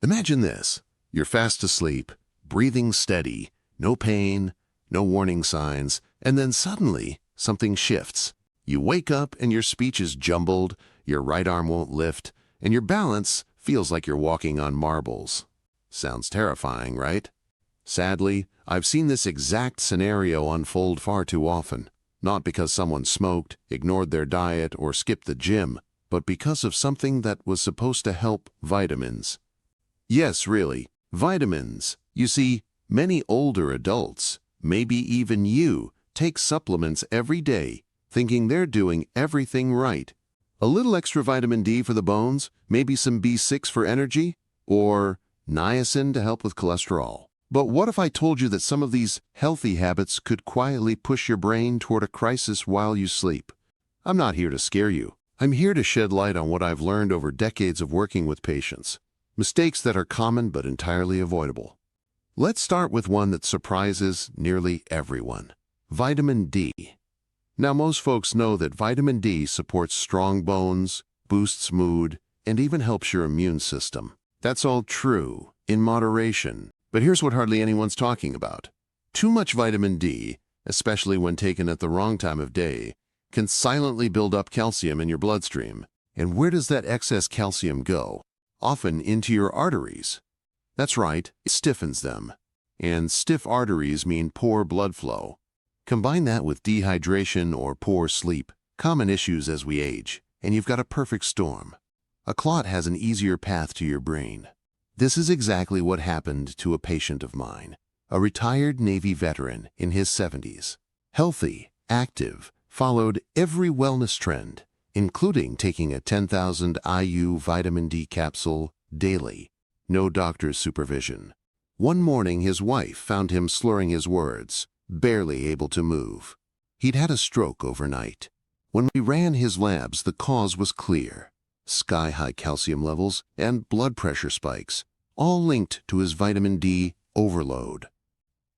Imagine this. You're fast asleep, breathing steady, no pain, no warning signs, and then suddenly something shifts. You wake up and your speech is jumbled, your right arm won't lift, and your balance feels like you're walking on marbles. Sounds terrifying, right? Sadly, I've seen this exact scenario unfold far too often. Not because someone smoked, ignored their diet, or skipped the gym, but because of something that was supposed to help: vitamins. Yes, really, vitamins. You see, many older adults, maybe even you, take supplements every day, thinking they're doing everything right. A little extra vitamin D for the bones, maybe some B6 for energy, or niacin to help with cholesterol. But what if I told you that some of these healthy habits could quietly push your brain toward a crisis while you sleep? I'm not here to scare you. I'm here to shed light on what I've learned over decades of working with patients. Mistakes that are common but entirely avoidable. Let's start with one that surprises nearly everyone: vitamin D. Now, most folks know that vitamin D supports strong bones, boosts mood, and even helps your immune system. That's all true, in moderation. But here's what hardly anyone's talking about. Too much vitamin D, especially when taken at the wrong time of day, can silently build up calcium in your bloodstream. And where does that excess calcium go? Often into your arteries. That's right, it stiffens them. And stiff arteries mean poor blood flow. Combine that with dehydration or poor sleep, common issues as we age, and you've got a perfect storm. A clot has an easier path to your brain. This is exactly what happened to a patient of mine, a retired Navy veteran in his 70s. Healthy, active, followed every wellness trend, including taking a 10,000 IU vitamin D capsule daily. No doctor's supervision. One morning, his wife found him slurring his words, barely able to move. He'd had a stroke overnight. When we ran his labs, the cause was clear: sky-high calcium levels and blood pressure spikes, all linked to his vitamin D overload.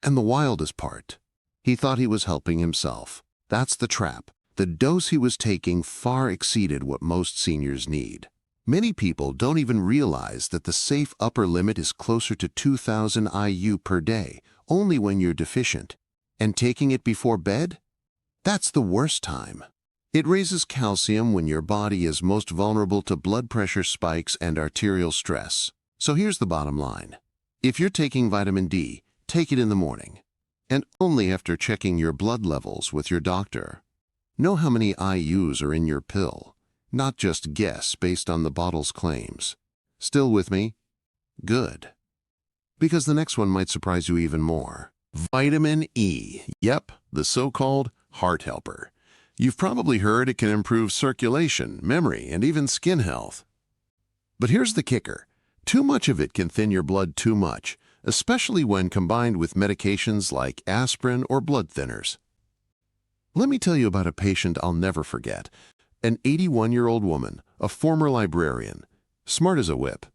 And the wildest part, he thought he was helping himself. That's the trap. The dose he was taking far exceeded what most seniors need. Many people don't even realize that the safe upper limit is closer to 2,000 IU per day, only when you're deficient. And taking it before bed? That's the worst time. It raises calcium when your body is most vulnerable to blood pressure spikes and arterial stress. So here's the bottom line. If you're taking vitamin D, take it in the morning, and only after checking your blood levels with your doctor. Know how many IUs are in your pill, not just guess based on the bottle's claims. Still with me? Good. Because the next one might surprise you even more. Vitamin E. Yep, the so-called heart helper. You've probably heard it can improve circulation, memory, and even skin health. But here's the kicker. Too much of it can thin your blood too much, especially when combined with medications like aspirin or blood thinners. Let me tell you about a patient I'll never forget. An 81-year-old woman, a former librarian, smart as a whip.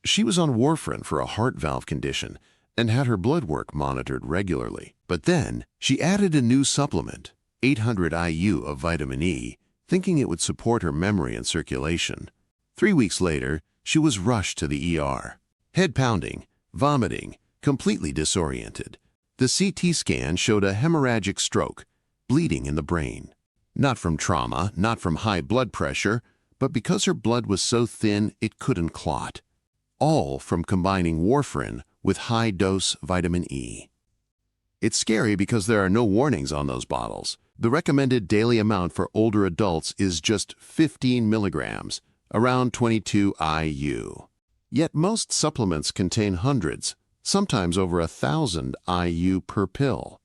She was on warfarin for a heart valve condition and had her blood work monitored regularly. But then she added a new supplement, 800 IU of vitamin E, thinking it would support her memory and circulation. 3 weeks later, she was rushed to the ER. Head pounding, vomiting, completely disoriented. The CT scan showed a hemorrhagic stroke, bleeding in the brain. Not from trauma, not from high blood pressure, but because her blood was so thin it couldn't clot. All from combining warfarin with high-dose vitamin E. It's scary because there are no warnings on those bottles. The recommended daily amount for older adults is just 15 milligrams, around 22 IU. Yet most supplements contain hundreds, sometimes over 1,000 IU per pill.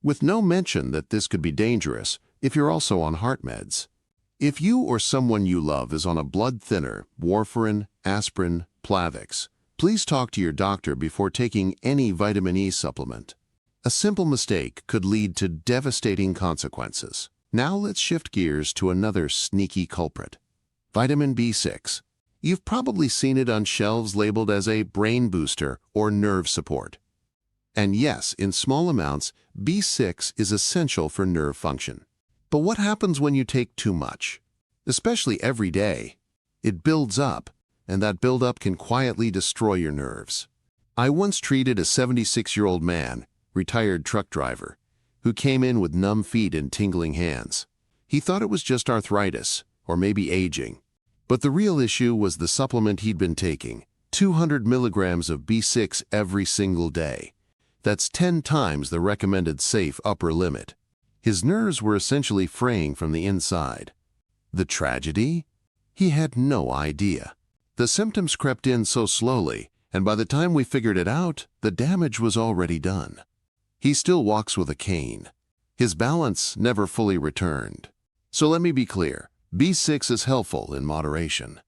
With no mention that this could be dangerous if you're also on heart meds. If you or someone you love is on a blood thinner, warfarin, aspirin, Plavix, please talk to your doctor before taking any vitamin E supplement. A simple mistake could lead to devastating consequences. Now let's shift gears to another sneaky culprit. Vitamin B6. You've probably seen it on shelves labeled as a brain booster or nerve support. And yes, in small amounts, B6 is essential for nerve function. But what happens when you take too much? Especially every day. It builds up, and that buildup can quietly destroy your nerves. I once treated a 76-year-old man, retired truck driver, who came in with numb feet and tingling hands. He thought it was just arthritis, or maybe aging. But the real issue was the supplement he'd been taking, 200 milligrams of B6 every single day. That's 10 times the recommended safe upper limit. His nerves were essentially fraying from the inside. The tragedy? He had no idea. The symptoms crept in so slowly, and by the time we figured it out, the damage was already done. He still walks with a cane. His balance never fully returned. So let me be clear, B6 is helpful in moderation.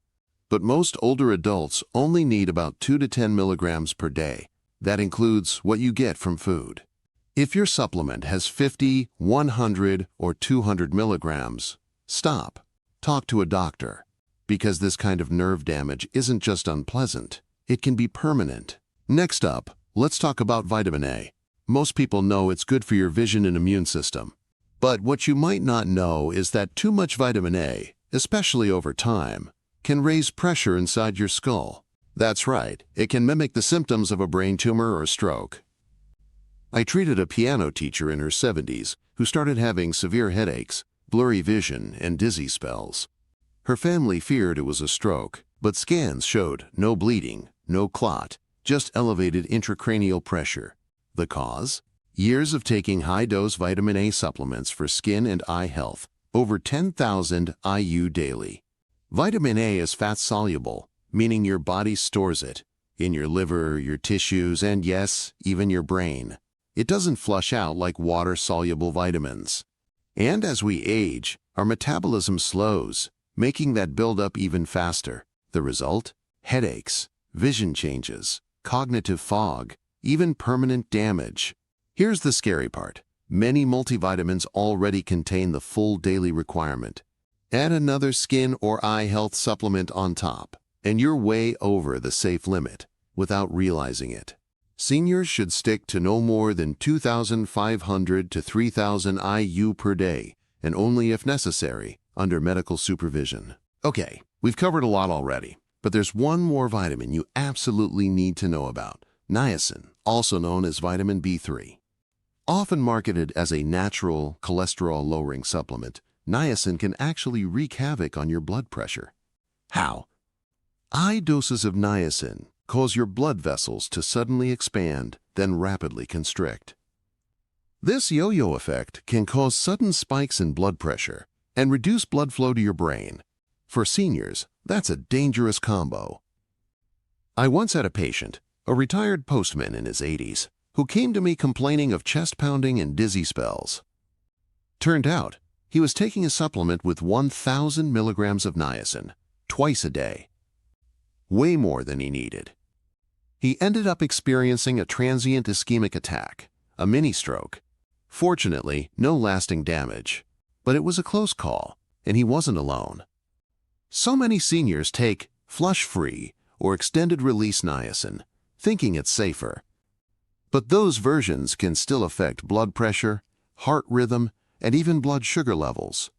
But most older adults only need about 2 to 10 milligrams per day. That includes what you get from food. If your supplement has 50, 100, or 200 milligrams, stop. Talk to a doctor. Because this kind of nerve damage isn't just unpleasant, it can be permanent. Next up, let's talk about vitamin A. Most people know it's good for your vision and immune system. But what you might not know is that too much vitamin A, especially over time, can raise pressure inside your skull. That's right, it can mimic the symptoms of a brain tumor or stroke. I treated a piano teacher in her 70s who started having severe headaches, blurry vision, and dizzy spells. Her family feared it was a stroke, but scans showed no bleeding, no clot, just elevated intracranial pressure. The cause? Years of taking high-dose vitamin A supplements for skin and eye health, over 10,000 IU daily. Vitamin A is fat-soluble, meaning your body stores it, in your liver, your tissues, and yes, even your brain. It doesn't flush out like water-soluble vitamins. And as we age, our metabolism slows, making that buildup even faster. The result? Headaches, vision changes, cognitive fog, even permanent damage. Here's the scary part. Many multivitamins already contain the full daily requirement. Add another skin or eye health supplement on top, and you're way over the safe limit without realizing it. Seniors should stick to no more than 2,500 to 3,000 IU per day, and only if necessary, under medical supervision. Okay, we've covered a lot already, but there's one more vitamin you absolutely need to know about. Niacin, also known as vitamin B3. Often marketed as a natural cholesterol-lowering supplement, niacin can actually wreak havoc on your blood pressure. How? High doses of niacin cause your blood vessels to suddenly expand, then rapidly constrict. This yo-yo effect can cause sudden spikes in blood pressure and reduce blood flow to your brain. For seniors, that's a dangerous combo. I once had a patient, a retired postman in his 80s, who came to me complaining of chest pounding and dizzy spells. Turned out, he was taking a supplement with 1,000 milligrams of niacin, twice a day. Way more than he needed. He ended up experiencing a transient ischemic attack, a mini-stroke. Fortunately, no lasting damage. But it was a close call, and he wasn't alone. So many seniors take flush-free or extended-release niacin, thinking it's safer. But those versions can still affect blood pressure, heart rhythm, and even blood sugar levels.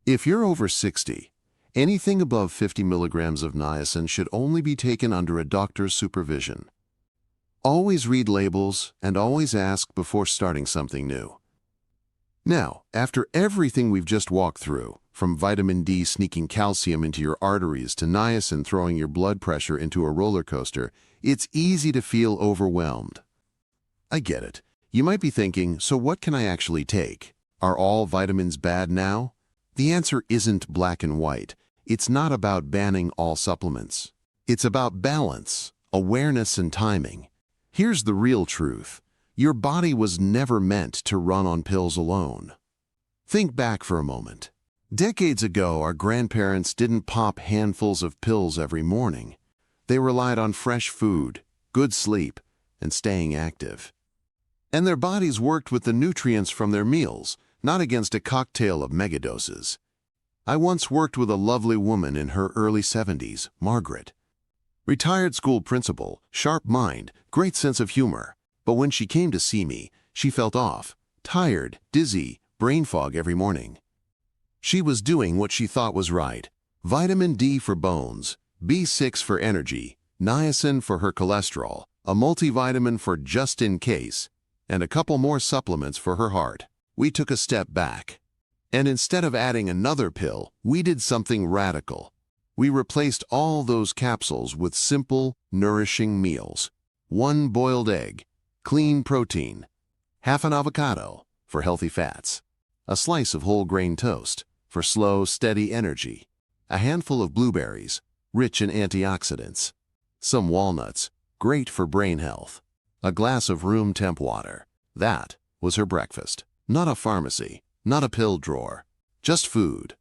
If you're over 60, anything above 50 milligrams of niacin should only be taken under a doctor's supervision. Always read labels and always ask before starting something new. Now, after everything we've just walked through, from vitamin D sneaking calcium into your arteries to niacin throwing your blood pressure into a roller coaster, it's easy to feel overwhelmed. I get it. You might be thinking, so what can I actually take? Are all vitamins bad now? The answer isn't black and white. It's not about banning all supplements. It's about balance, awareness, and timing. Here's the real truth. Your body was never meant to run on pills alone. Think back for a moment. Decades ago, our grandparents didn't pop handfuls of pills every morning. They relied on fresh food, good sleep, and staying active. And their bodies worked with the nutrients from their meals, not against a cocktail of megadoses. I once worked with a lovely woman in her early 70s, Margaret. Retired school principal, sharp mind, great sense of humor. But when she came to see me, she felt off, tired, dizzy, brain fog every morning. She was doing what she thought was right. Vitamin D for bones, B6 for energy, niacin for her cholesterol, a multivitamin for just in case, and a couple more supplements for her heart. We took a step back. And instead of adding another pill, we did something radical. We replaced all those capsules with simple, nourishing meals. 1 boiled egg, clean protein, half an avocado for healthy fats, a slice of whole grain toast for slow, steady energy, a handful of blueberries, rich in antioxidants, some walnuts, great for brain health, a glass of room temp water. That was her breakfast. Not a pharmacy, not a pill drawer, just food.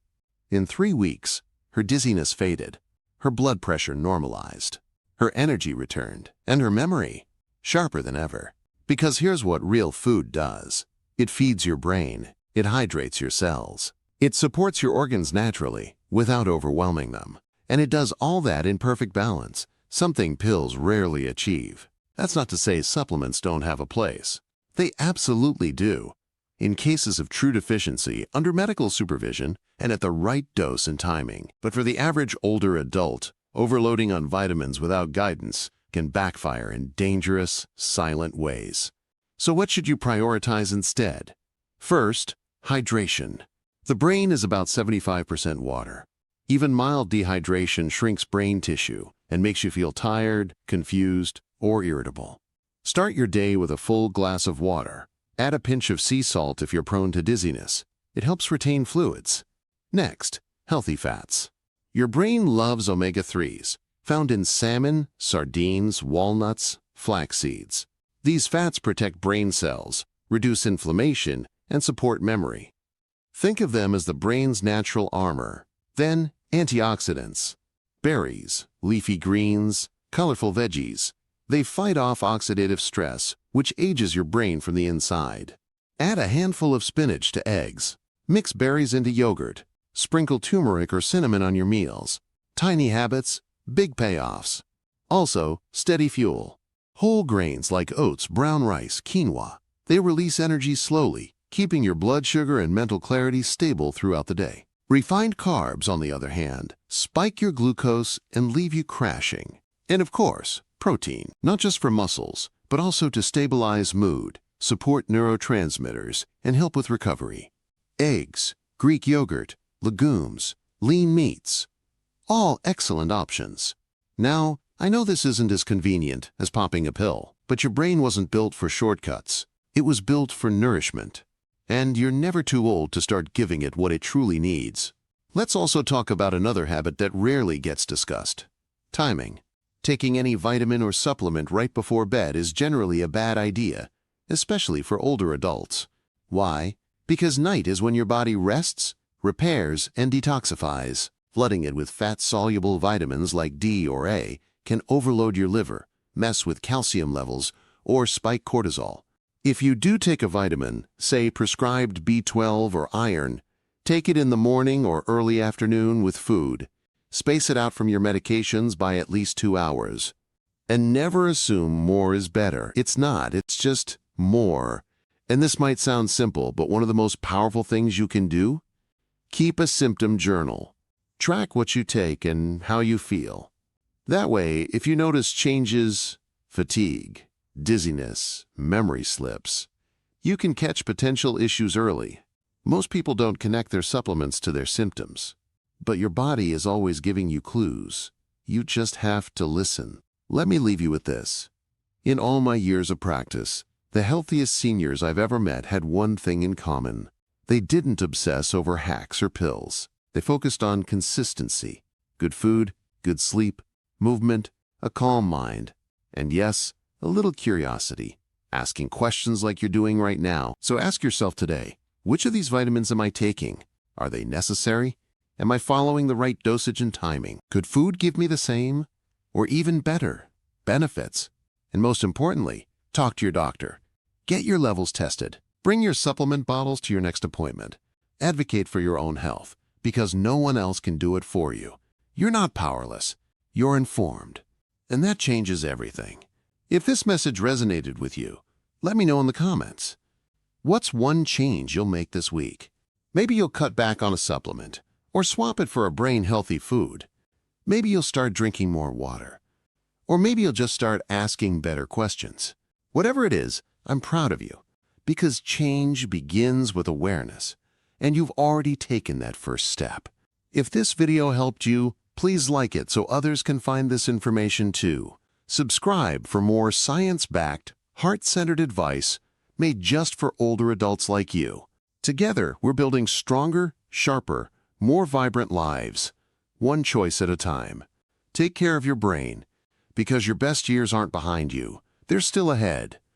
In 3 weeks, her dizziness faded, her blood pressure normalized, her energy returned, and her memory sharper than ever. Because here's what real food does. It feeds your brain, it hydrates your cells, it supports your organs naturally without overwhelming them. And it does all that in perfect balance, something pills rarely achieve. That's not to say supplements don't have a place. They absolutely do. In cases of true deficiency, under medical supervision, and at the right dose and timing. But for the average older adult, overloading on vitamins without guidance can backfire in dangerous, silent ways. So what should you prioritize instead? First, hydration. The brain is about 75% water. Even mild dehydration shrinks brain tissue and makes you feel tired, confused, or irritable. Start your day with a full glass of water. Add a pinch of sea salt if you're prone to dizziness. It helps retain fluids. Next, healthy fats. Your brain loves omega-3s, found in salmon, sardines, walnuts, flax seeds. These fats protect brain cells, reduce inflammation, and support memory. Think of them as the brain's natural armor. Then, antioxidants. Berries, leafy greens, colorful veggies. They fight off oxidative stress, which ages your brain from the inside. Add a handful of spinach to eggs. Mix berries into yogurt. Sprinkle turmeric or cinnamon on your meals. Tiny habits, big payoffs. Also, steady fuel. Whole grains like oats, brown rice, quinoa. They release energy slowly, keeping your blood sugar and mental clarity stable throughout the day. Refined carbs, on the other hand, spike your glucose and leave you crashing. And of course, protein, not just for muscles, but also to stabilize mood, support neurotransmitters, and help with recovery. Eggs, Greek yogurt, legumes, lean meats, all excellent options. Now, I know this isn't as convenient as popping a pill, but your brain wasn't built for shortcuts. It was built for nourishment. And you're never too old to start giving it what it truly needs. Let's also talk about another habit that rarely gets discussed. Timing. Taking any vitamin or supplement right before bed is generally a bad idea, especially for older adults. Why? Because night is when your body rests, repairs, and detoxifies. Flooding it with fat-soluble vitamins like D or A can overload your liver, mess with calcium levels, or spike cortisol. If you do take a vitamin, say prescribed B12 or iron, take it in the morning or early afternoon with food. Space it out from your medications by at least 2 hours. And never assume more is better. It's not, it's just more. And this might sound simple, but one of the most powerful things you can do? Keep a symptom journal. Track what you take and how you feel. That way, if you notice changes, fatigue, dizziness, memory slips, you can catch potential issues early. Most people don't connect their supplements to their symptoms. But your body is always giving you clues. You just have to listen. Let me leave you with this. In all my years of practice, the healthiest seniors I've ever met had one thing in common. They didn't obsess over hacks or pills. They focused on consistency, good food, good sleep, movement, a calm mind, and yes, a little curiosity, asking questions like you're doing right now. So ask yourself today, which of these vitamins am I taking? Are they necessary? Am I following the right dosage and timing? Could food give me the same, or even better, benefits? And most importantly, talk to your doctor. Get your levels tested. Bring your supplement bottles to your next appointment. Advocate for your own health, because no one else can do it for you. You're not powerless. You're informed. And that changes everything. If this message resonated with you, let me know in the comments. What's one change you'll make this week? Maybe you'll cut back on a supplement, or swap it for a brain-healthy food. Maybe you'll start drinking more water. Or maybe you'll just start asking better questions. Whatever it is, I'm proud of you, because change begins with awareness, and you've already taken that first step. If this video helped you, please like it so others can find this information too. Subscribe for more science-backed, heart-centered advice made just for older adults like you. Together, we're building stronger, sharper, more vibrant lives, one choice at a time. Take care of your brain, because your best years aren't behind you. They're still ahead.